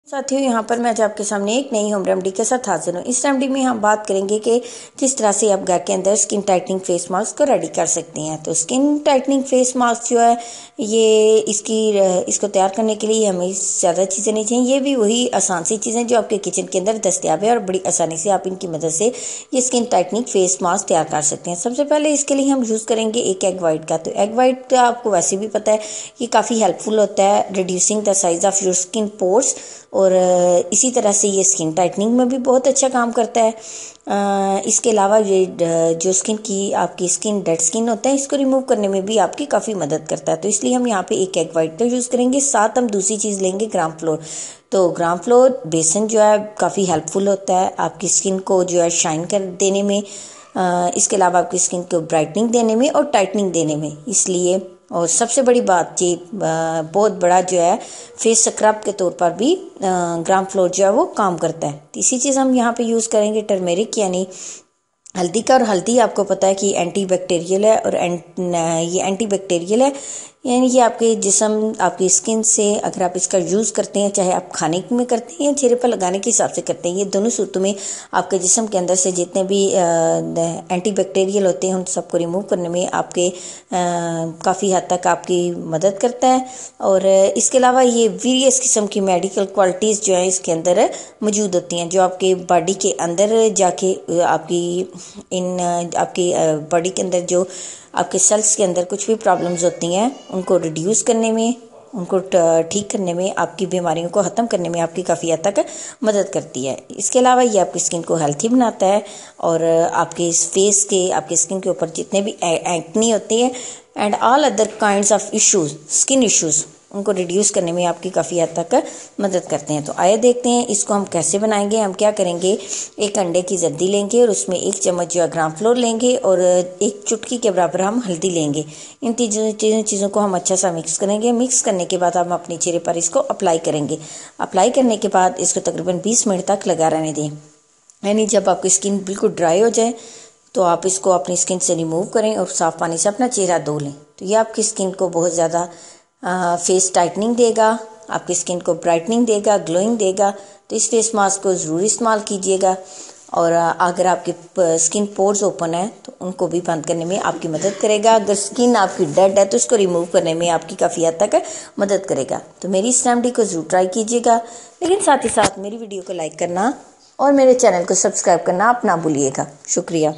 साथियों, यहाँ पर मैं आज आपके सामने एक नई होम रेमेडी के साथ हाजिर हूँ। इस रेमेडी में हम बात करेंगे कि किस तरह से आप घर के अंदर स्किन टाइटनिंग फेस मास्क को रेडी कर सकते हैं। तो स्किन टाइटनिंग फेस मास्क जो है ये इसको तैयार करने के लिए हमें ज़्यादा चीज़ें नहीं चाहिए। ये भी वही आसान सी चीज़ें जो आपके किचन के अंदर दस्तियाब है और बड़ी आसानी से आप इनकी मदद से ये स्किन टाइटनिंग फेस मास्क तैयार कर सकते हैं। सबसे पहले इसके लिए हम यूज़ करेंगे एक एग वाइट का। तो एग वाइट का आपको वैसे भी पता है ये काफ़ी हेल्पफुल होता है reducing the size of your skin pores, और इसी तरह से ये स्किन टाइटनिंग में भी बहुत अच्छा काम करता है। इसके अलावा ये जो स्किन की आपकी स्किन डेड स्किन होता है इसको रिमूव करने में भी आपकी काफ़ी मदद करता है। तो इसलिए हम यहाँ पे एक एग वाइट का यूज़ करेंगे, साथ हम दूसरी चीज़ लेंगे ग्राम फ्लोर। तो ग्राम फ्लोर बेसन जो है काफ़ी हेल्पफुल होता है आपकी स्किन को जो है शाइन कर देने में, इसके अलावा आपकी स्किन को ब्राइटनिंग देने में और टाइटनिंग देने में। इसलिए और सबसे बड़ी बात ये बहुत बड़ा जो है फेस स्क्रब के तौर पर भी ग्राम फ्लोर जो है वो काम करता है। तीसरी चीज़ हम यहाँ पे यूज़ करेंगे टर्मेरिक यानी हल्दी का। और हल्दी आपको पता है कि एंटीबैक्टीरियल है, और ये एंटीबैक्टीरियल है यानी कि आपके जिस्म आपकी स्किन से अगर आप इसका यूज़ करते हैं, चाहे आप खाने में करते हैं या चेहरे पर लगाने के हिसाब से करते हैं, ये दोनों सूरतों में आपके जिस्म के अंदर से जितने भी एंटीबैक्टीरियल होते हैं उन सबको रिमूव करने में आपके काफ़ी हद तक आपकी मदद करता है। और इसके अलावा ये वेरियस किस्म की मेडिकल क्वालिटीज़ जो है इसके अंदर मौजूद होती हैं, जो आपके बॉडी के अंदर जाके आपकी बॉडी के अंदर जो आपके सेल्स के अंदर कुछ भी प्रॉब्लम्स होती हैं उनको रिड्यूस करने में, उनको ठीक करने में, आपकी बीमारियों को ख़त्म करने में आपकी काफ़ी हद तक मदद करती है। इसके अलावा ये आपकी स्किन को हेल्थी बनाता है, और आपके फेस के आपकी स्किन के ऊपर जितने भी एक्ने होते हैं and all other kinds of issues skin issues उनको रिड्यूस करने में आपकी काफ़ी हद तक मदद करते हैं। तो आइए देखते हैं इसको हम कैसे बनाएंगे। हम क्या करेंगे, एक अंडे की जर्दी लेंगे और उसमें एक चम्मच जो है ग्राम फ्लोर लेंगे और एक चुटकी के बराबर हम हल्दी लेंगे। इन तीनों चीज़ों को हम अच्छा सा मिक्स करेंगे। मिक्स करने के बाद हम अपने चेहरे पर इसको अप्लाई करेंगे। अप्लाई करने के बाद इसको तकरीबन 20 मिनट तक लगा रहने दें, यानी जब आपकी स्किन बिल्कुल ड्राई हो जाए तो आप इसको अपनी स्किन से रिमूव करें और साफ़ पानी से अपना चेहरा धो लें। तो ये आपकी स्किन को बहुत ज़्यादा फेस टाइटनिंग देगा, आपकी स्किन को ब्राइटनिंग देगा, ग्लोइंग देगा। तो इस फेस मास्क को ज़रूर इस्तेमाल कीजिएगा। और अगर आपके स्किन पोर्स ओपन है तो उनको भी बंद करने में आपकी मदद करेगा। अगर स्किन आपकी डेड है तो उसको रिमूव करने में आपकी काफ़ी हद तक मदद करेगा। तो मेरी इस रेमेडी को ज़रूर ट्राई कीजिएगा, लेकिन साथ ही साथ मेरी वीडियो को लाइक करना और मेरे चैनल को सब्सक्राइब करना आप ना भूलिएगा। शुक्रिया।